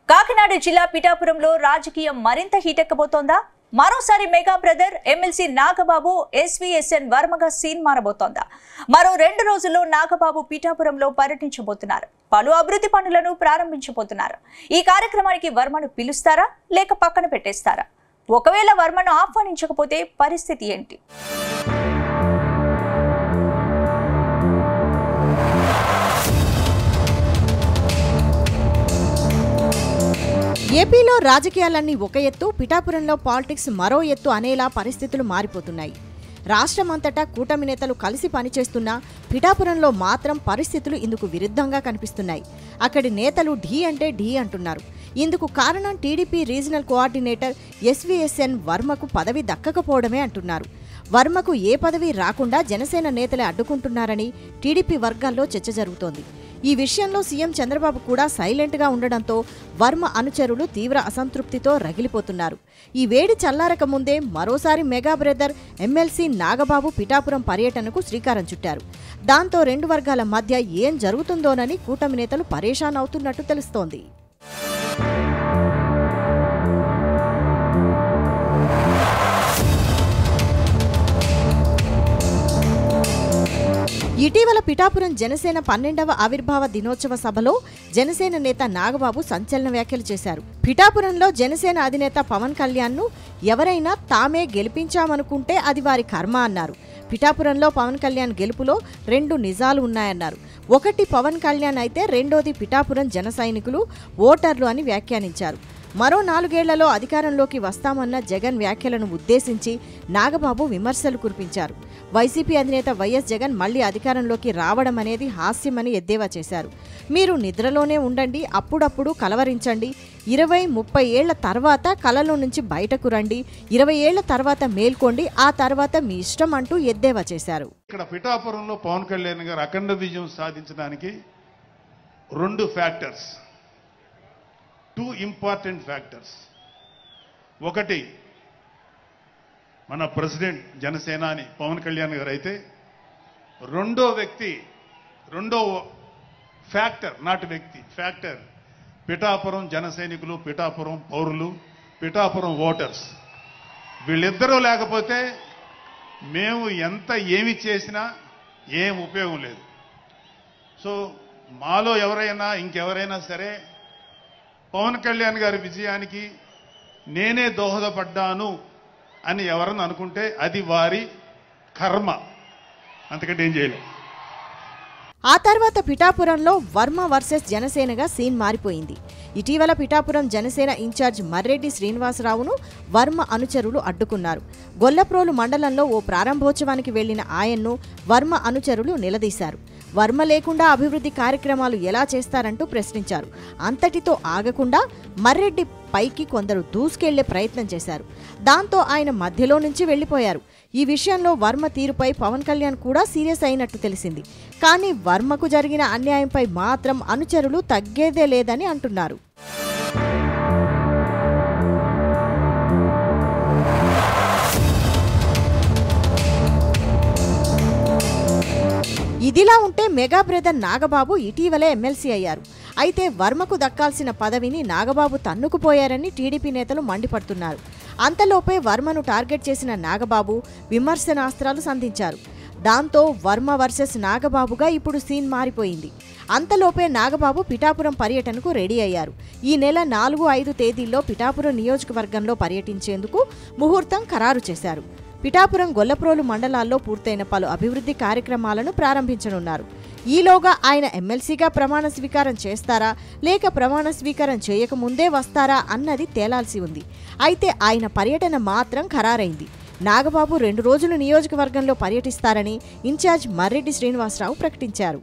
కాకినాడ జిల్లా పిఠాపురంలో రాజకీయం మరింత హీటెక్కబోతోందా? మరోసారి mega brother MLC Nagababu SVSN వర్మగా సీన్ మారబోతోందా? మరో 2 రోజుల్లో నాగబాబు పిఠాపురంలో పర్యటించబోతున్నారు. పలు అభివృద్ధి పనులను ప్రారంభించబోతున్నారు. ఈ కార్యక్రమానికి వర్మను పిలుస్తారా లేక పక్కన పెట్టేస్తారా? ఒకవేళ వర్మను ఆహ్వానించకపోతే పరిస్థితి ఏంటి? ఏపీలో రాజకీయాలన్నీ ఒక ఎత్తు, పిఠాపురంలో పాలిటిక్స్ మరో ఎత్తు అనేలా పరిస్థితులు మారిపోతున్నాయి. రాష్ట్రమంతటా కూటమి నేతలు కలిసి పనిచేస్తున్నా పిఠాపురంలో మాత్రం పరిస్థితులు ఇందుకు విరుద్ధంగా కనిపిస్తున్నాయి. అక్కడి నేతలు ఢీ అంటే ఢీ అంటున్నారు. ఇందుకు కారణం టీడీపీ రీజనల్ కోఆర్డినేటర్ ఎస్వీఎస్ఎన్ వర్మకు పదవి దక్కకపోవడమే అంటున్నారు. వర్మకు ఏ పదవి రాకుండా జనసేన నేతలే అడ్డుకుంటున్నారని టీడీపీ వర్గాల్లో చర్చ జరుగుతోంది. ఈ విషయంలో సీఎం చంద్రబాబు కూడా సైలెంట్గా ఉండడంతో వర్మ అనుచరులు తీవ్ర అసంతృప్తితో రగిలిపోతున్నారు. ఈ వేడి చల్లారక ముందే మరోసారి mega brother MLC Nagababu Pithapuram పర్యటనకు శ్రీకారం చుట్టారు. దాంతో 2 వర్గాల మధ్య ఏం జరుగుతుందోనని కూటమి నేతలు పరేషాన్ అవుతున్నట్టు తెలుస్తోంది. ఇటీవల పిఠాపురం జనసేన 12వ ఆవిర్భావ దినోత్సవ సభలో జనసేన నేత నాగబాబు సంచలన వ్యాఖ్యలు చేశారు. పిఠాపురంలో జనసేన అధినేత పవన్ కళ్యాణ్ను ఎవరైనా తామే గెలిపించామనుకుంటే అది వారి కర్మ అన్నారు. పిఠాపురంలో పవన్ కళ్యాణ్ గెలుపులో 2 నిజాలు ఉన్నాయన్నారు. ఒకటి పవన్ కళ్యాణ్ అయితే రెండోది పిఠాపురం జన సైనికులు, ఓటర్లు అని వ్యాఖ్యానించారు. మరో 4 ఏళ్లలో అధికారంలోకి వస్తామన్న జగన్ వ్యాఖ్యలను ఉద్దేశించి నాగబాబు విమర్శలు కురిపించారు. వైసీపీ అధినేత వైఎస్ జగన్ మళ్లీ అధికారంలోకి రావడం అనేది హాస్యమని ఎద్దేవా చేశారు. మీరు నిద్రలోనే ఉండండి, అప్పుడప్పుడు కలవరించండి, 20-30 ఏళ్ల తర్వాత కలలో నుంచి బయటకు రండి, 20 ఏళ్ల తర్వాత మేల్కోండి, ఆ తర్వాత మీ ఇష్టం అంటూ ఎద్దేవా చేశారు. ఇక్కడ పిఠాపురంలో పవన్ కళ్యాణ్ గారు అఖండ విజయం సాధించడానికి 2 ఫ్యాక్టర్స్, 2 ఇంపార్టెంట్ ఫ్యాక్టర్స్. ఒకటి మన ప్రెసిడెంట్ జనసేనాని పవన్ కళ్యాణ్ గారు అయితే, రెండో ఫ్యాక్టర్, నాటి వ్యక్తి ఫ్యాక్టర్ పిఠాపురం జన సైనికులు, పిఠాపురం పౌరులు, పిఠాపురం ఓటర్స్. వీళ్ళిద్దరూ లేకపోతే మేము ఏమి చేసినా ఏం ఉపయోగం లేదు. సో మాలో ఎవరైనా ఇంకెవరైనా సరే పవన్ కళ్యాణ్ గారి విజయానికి నేనే దోహదపడ్డాను అని ఎవరన్నా అనుకుంటే అది వారి కర్మ, అంతకంటే ఏం చేయలేదు. ఆ తర్వాత పిఠాపురంలో వర్మ వర్సెస్ జనసేనగా సీన్ మారిపోయింది. ఇటీవల పిఠాపురం జనసేన ఇన్ఛార్జ్ మర్రెడ్డి శ్రీనివాసరావును వర్మ అనుచరులు అడ్డుకున్నారు. గొల్లప్రోలు మండలంలో ఓ ప్రారంభోత్సవానికి వెళ్లిన ఆయన్ను వర్మ అనుచరులు నిలదీశారు. వర్మ లేకుండా అభివృద్ధి కార్యక్రమాలు ఎలా చేస్తారంటూ ప్రశ్నించారు. అంతటితో ఆగకుండా మర్రెడ్డి పైకి కొందరు దూసుకెళ్లే ప్రయత్నం చేశారు. దాంతో ఆయన మధ్యలో నుంచి వెళ్లిపోయారు. ఈ విషయంలో వర్మ తీరుపై పవన్ కళ్యాణ్ కూడా సీరియస్ అయినట్టు తెలిసింది. కానీ వర్మకు జరిగిన అన్యాయంపై మాత్రం అనుచరులు తగ్గేదే లేదని అంటున్నారు. ఇదిలా ఉంటే మెగా బ్రదర్ నాగబాబు ఇటీవలే ఎమ్మెల్సీ అయ్యారు. అయితే వర్మకు దక్కాల్సిన పదవిని నాగబాబు తన్నుకుపోయారని టీడీపీ నేతలు మండిపడుతున్నారు. అంతలోపే వర్మను టార్గెట్ చేసిన నాగబాబు విమర్శనాస్త్రాలు సంధించారు. దాంతో వర్మ వర్సెస్ నాగబాబుగా ఇప్పుడు సీన్ మారిపోయింది. అంతలోపే నాగబాబు పిఠాపురం పర్యటనకు రెడీ అయ్యారు. ఈ నెల 4-5 తేదీల్లో పిఠాపురం నియోజకవర్గంలో పర్యటించేందుకు ముహూర్తం ఖరారు చేశారు. పిఠాపురం, గొల్లప్రోలు మండలాల్లో పూర్తయిన పలు అభివృద్ధి కార్యక్రమాలను ప్రారంభించనున్నారు. ఈలోగా ఆయన ఎమ్మెల్సీగా ప్రమాణ స్వీకారం చేస్తారా లేక ప్రమాణ స్వీకారం చేయకముందే వస్తారా అన్నది తేలాల్సి ఉంది. అయితే ఆయన పర్యటన మాత్రం ఖరారైంది. నాగబాబు 2 రోజులు నియోజకవర్గంలో పర్యటిస్తారని ఇన్ఛార్జ్ మర్రెడ్డి శ్రీనివాసరావు ప్రకటించారు.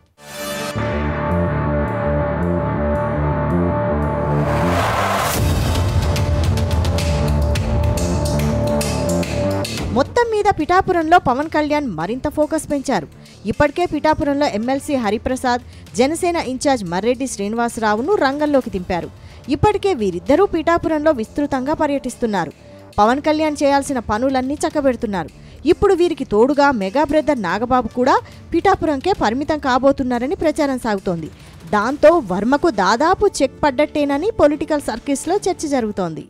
మొత్తం మీద పిఠాపురంలో పవన్ కళ్యాణ్ మరింత ఫోకస్ పెంచారు. ఇప్పటికే పిఠాపురంలో ఎమ్మెల్సీ హరిప్రసాద్, జనసేన ఇన్ఛార్జ్ మర్రెడ్డి శ్రీనివాసరావును రంగంలోకి దింపారు. ఇప్పటికే వీరిద్దరూ పిఠాపురంలో విస్తృతంగా పర్యటిస్తున్నారు. పవన్ కళ్యాణ్ చేయాల్సిన పనులన్నీ చక్కబెడుతున్నారు. ఇప్పుడు వీరికి తోడుగా మెగా బ్రదర్ నాగబాబు కూడా పిఠాపురంకే పరిమితం కాబోతున్నారని ప్రచారం సాగుతోంది. దాంతో వర్మకు దాదాపు చెక్ పడ్డట్టేనని పొలిటికల్ సర్కిల్స్లో చర్చ జరుగుతోంది.